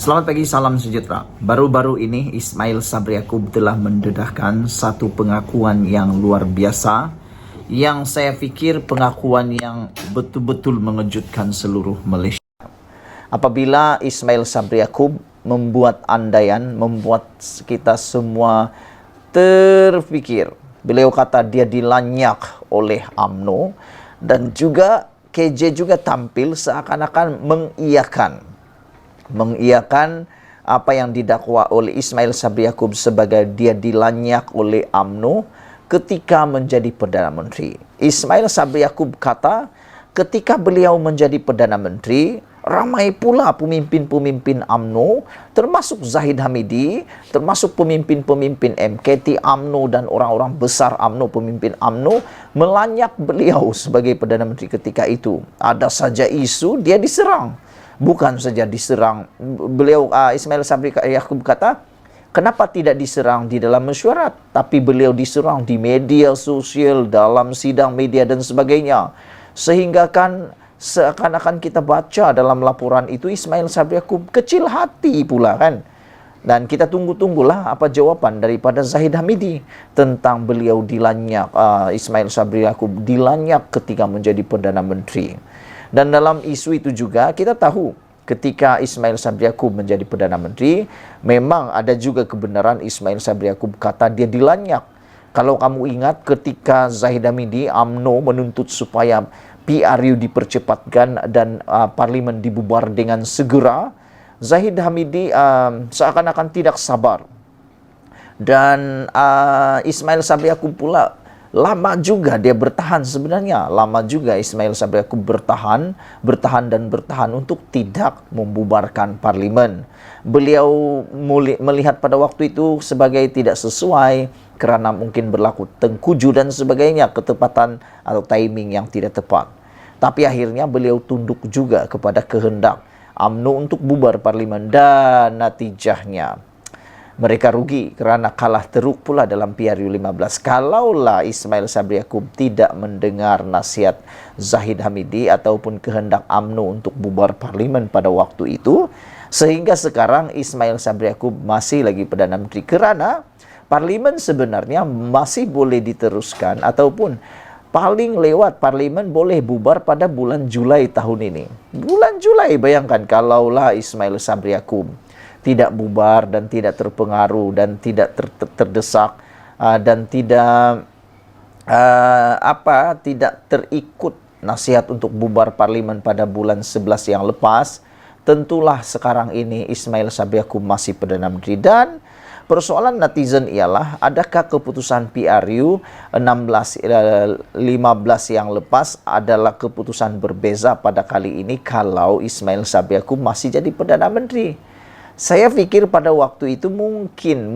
Selamat pagi, salam sejahtera. Baru-baru ini Ismail Sabri Yaakob telah mendedahkan satu pengakuan yang luar biasa, yang saya fikir pengakuan yang betul-betul mengejutkan seluruh Malaysia. Apabila Ismail Sabri Yaakob membuat andaian, membuat kita semua terfikir. Beliau kata dia dilanyak oleh UMNO, dan juga KJ juga tampil seakan-akan mengiyakan apa yang didakwa oleh Ismail Sabri Yaakob sebagai dia dilanyak oleh UMNO ketika menjadi Perdana Menteri. Ismail Sabri Yaakob kata ketika beliau menjadi Perdana Menteri, ramai pula pemimpin-pemimpin UMNO, termasuk Zahid Hamidi, termasuk pemimpin-pemimpin MKT UMNO dan orang-orang besar UMNO, pemimpin UMNO, melanyak beliau sebagai Perdana Menteri ketika itu. Ada saja isu dia diserang. Bukan saja diserang, beliau Ismail Sabri Yaakob kata, kenapa tidak diserang di dalam mesyuarat, tapi beliau diserang di media sosial, dalam sidang media dan sebagainya. Sehingga kan seakan-akan kita baca dalam laporan itu Ismail Sabri Yaakob kecil hati pula kan. Dan kita tunggu-tunggulah apa jawaban daripada Zahid Hamidi tentang beliau dilanyak, Ismail Sabri Yaakob dilanyak ketika menjadi Perdana Menteri. Dan dalam isu itu juga kita tahu ketika Ismail Sabri Yaakob menjadi Perdana Menteri, memang ada juga kebenaran Ismail Sabri Yaakob kata dia dilanyak. Kalau kamu ingat ketika Zahid Hamidi UMNO menuntut supaya PRU dipercepatkan dan parlimen dibubar dengan segera, Zahid Hamidi seakan-akan tidak sabar. Dan Ismail Sabri Yaakob pula lama juga dia bertahan sebenarnya. Lama juga Ismail Sabri Yaakob bertahan untuk tidak membubarkan parlimen. Beliau melihat pada waktu itu sebagai tidak sesuai kerana mungkin berlaku tengkuju dan sebagainya, ketepatan atau timing yang tidak tepat. Tapi akhirnya beliau tunduk juga kepada kehendak UMNO untuk bubar parlimen, dan natijahnya mereka rugi kerana kalah teruk pula dalam PRU 15. Kalaulah Ismail Sabri Yaakob tidak mendengar nasihat Zahid Hamidi ataupun kehendak UMNO untuk bubar parlimen pada waktu itu, sehingga sekarang Ismail Sabri Yaakob masih lagi Perdana Menteri, kerana parlimen sebenarnya masih boleh diteruskan ataupun paling lewat parlimen boleh bubar pada bulan Julai tahun ini. Bulan Julai, bayangkan kalaulah Ismail Sabri Yaakob tidak bubar dan tidak terpengaruh dan tidak terdesak dan tidak tidak terikut nasihat untuk bubar parlimen pada bulan 11 yang lepas, tentulah sekarang ini Ismail Sabri Yaakob masih Perdana Menteri. Dan persoalan netizen ialah, adakah keputusan PRU 15 yang lepas adalah keputusan berbeza pada kali ini kalau Ismail Sabri Yaakob masih jadi Perdana Menteri? Saya pikir pada waktu itu mungkin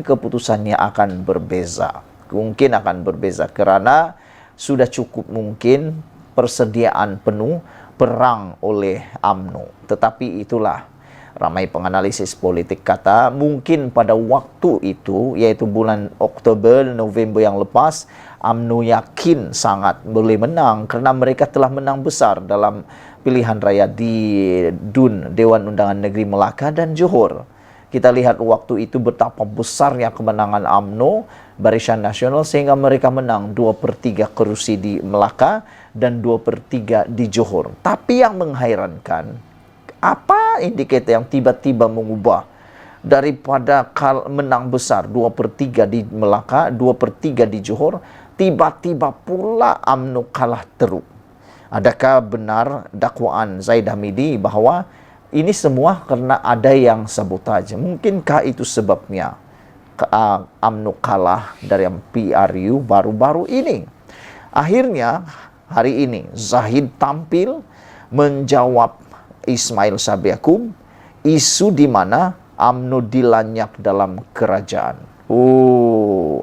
keputusannya akan berbeza. Mungkin akan berbeza kerana sudah cukup mungkin persediaan penuh perang oleh UMNO. Tetapi itulah, ramai penganalisis politik kata mungkin pada waktu itu, yaitu bulan Oktober, November yang lepas, UMNO yakin sangat boleh menang kerana mereka telah menang besar dalam pilihan raya di DUN, Dewan Undangan Negeri Melaka dan Johor. Kita lihat waktu itu betapa besarnya kemenangan UMNO, Barisan Nasional, sehingga mereka menang 2/3 kerusi di Melaka dan 2/3 di Johor. Tapi yang menghairankan, apa indikator yang tiba-tiba mengubah daripada menang besar 2/3 di Melaka, 2/3 di Johor, tiba-tiba pula UMNO kalah teruk? Adakah benar dakwaan Zahid Hamidi bahawa ini semua kerana ada yang sabotaj? Mungkinkah itu sebabnya UMNO kalah dari PRU baru-baru ini? Akhirnya hari ini Zahid tampil menjawab Ismail Sabri Yaakob, isu di mana UMNO dilanyak dalam kerajaan.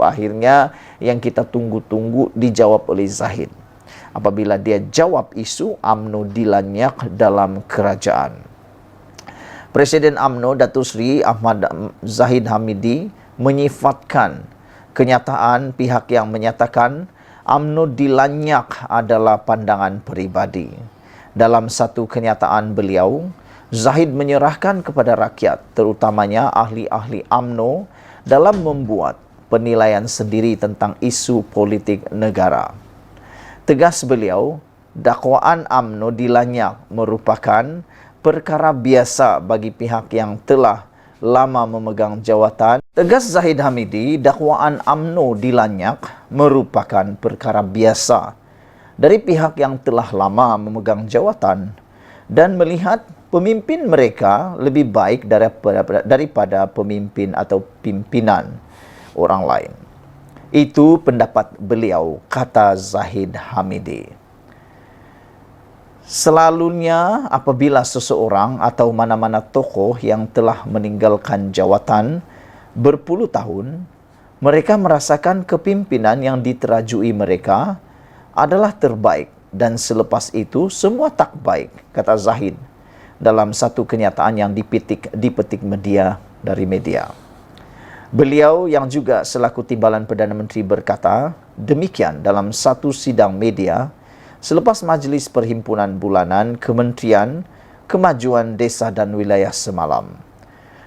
Akhirnya yang kita tunggu-tunggu dijawab oleh Zahid. Apabila dia jawab isu UMNO dilanyak dalam kerajaan. Presiden UMNO Datuk Seri Ahmad Zahid Hamidi menyifatkan kenyataan pihak yang menyatakan UMNO dilanyak adalah pandangan peribadi. Dalam satu kenyataan beliau, Zahid menyerahkan kepada rakyat, terutamanya ahli-ahli UMNO, dalam membuat penilaian sendiri tentang isu politik negara. Tegas beliau, dakwaan UMNO di Lanyak merupakan perkara biasa bagi pihak yang telah lama memegang jawatan. Tegas Zahid Hamidi, dakwaan UMNO di Lanyak merupakan perkara biasa dari pihak yang telah lama memegang jawatan dan melihat pemimpin mereka lebih baik daripada pemimpin atau pimpinan orang lain. Itu pendapat beliau, kata Zahid Hamidi. Selalunya apabila seseorang atau mana-mana tokoh yang telah meninggalkan jawatan berpuluh tahun, mereka merasakan kepimpinan yang diterajui mereka adalah terbaik dan selepas itu semua tak baik, kata Zahid dalam satu kenyataan yang dipetik media dari media. Beliau yang juga selaku timbalan Perdana Menteri berkata demikian dalam satu sidang media selepas Majlis Perhimpunan Bulanan Kementerian Kemajuan Desa dan Wilayah semalam.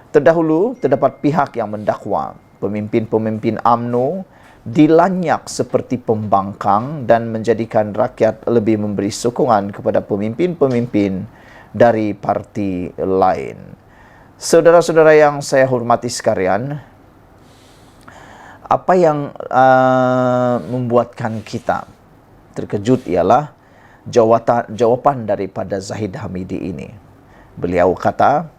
Terdahulu, terdapat pihak yang mendakwa pemimpin-pemimpin UMNO dilanyak seperti pembangkang dan menjadikan rakyat lebih memberi sokongan kepada pemimpin-pemimpin dari parti lain. Saudara-saudara yang saya hormati sekalian, apa yang membuatkan kita terkejut ialah jawapan daripada Zahid Hamidi ini. Beliau kata,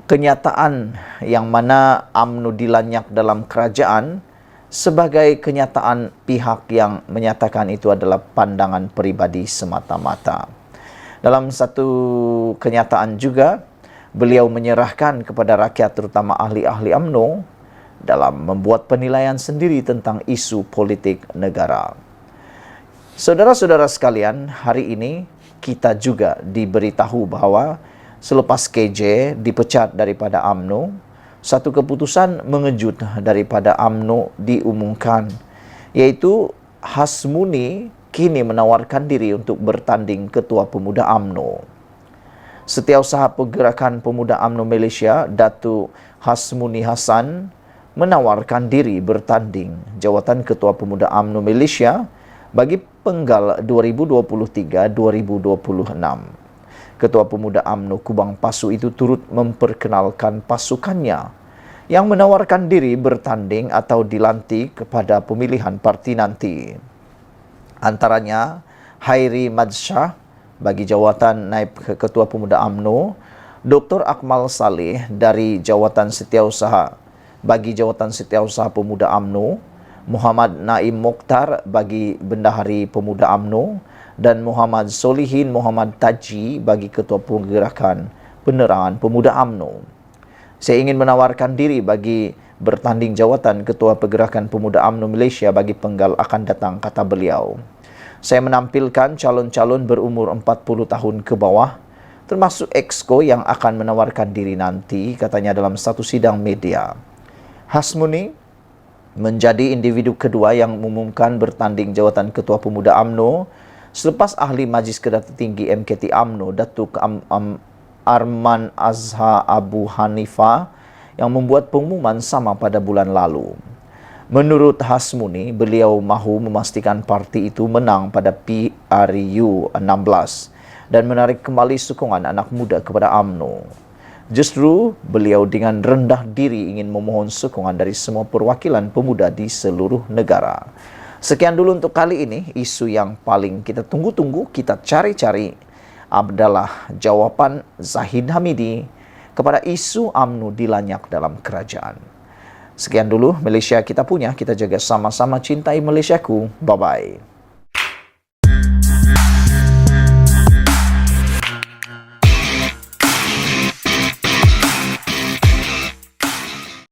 kenyataan yang mana UMNO dilanyak dalam kerajaan sebagai kenyataan pihak yang menyatakan itu adalah pandangan peribadi semata-mata. Dalam satu kenyataan juga, beliau menyerahkan kepada rakyat terutama ahli-ahli UMNO dalam membuat penilaian sendiri tentang isu politik negara. Saudara-saudara sekalian, hari ini kita juga diberitahu bahawa selepas KJ dipecat daripada UMNO, satu keputusan mengejut daripada UMNO diumumkan, iaitu Hasmuni kini menawarkan diri untuk bertanding Ketua Pemuda UMNO. Setiausaha Pergerakan Pemuda UMNO Malaysia, Datuk Hasmuni Hassan, menawarkan diri bertanding jawatan Ketua Pemuda UMNO Malaysia bagi penggal 2023-2026. Ketua Pemuda UMNO Kubang Pasu itu turut memperkenalkan pasukannya yang menawarkan diri bertanding atau dilantik kepada pemilihan parti nanti. Antaranya Hairi Madsyah bagi jawatan Naib Ketua Pemuda UMNO, Dr. Akmal Saleh dari jawatan Setiausaha bagi jawatan Setiausaha Pemuda UMNO, Muhammad Naim Mokhtar bagi Bendahari Pemuda UMNO, dan Muhammad Solihin Muhammad Taji bagi Ketua Pergerakan Penerangan Pemuda UMNO. Saya ingin menawarkan diri bagi bertanding jawatan Ketua Pergerakan Pemuda UMNO Malaysia bagi penggal akan datang, kata beliau. Saya menampilkan calon-calon berumur 40 tahun ke bawah, termasuk Exco yang akan menawarkan diri nanti, katanya dalam satu sidang media. Hasmuni menjadi individu kedua yang mengumumkan bertanding jawatan Ketua Pemuda UMNO selepas ahli Majlis Kedati Tinggi MKT UMNO, Datuk Arman Azhar Abu Hanifah, yang membuat pengumuman sama pada bulan lalu. Menurut Hasmuni, beliau mahu memastikan parti itu menang pada PRU 16 dan menarik kembali sokongan anak muda kepada UMNO. Justru, beliau dengan rendah diri ingin memohon sokongan dari semua perwakilan pemuda di seluruh negara. Sekian dulu untuk kali ini. Isu yang paling kita tunggu-tunggu, kita cari-cari adalah jawapan Zahid Hamidi kepada isu UMNO dilanyak dalam kerajaan. Sekian dulu Malaysia kita punya, kita jaga sama-sama cintai Malaysiaku. Bye-bye.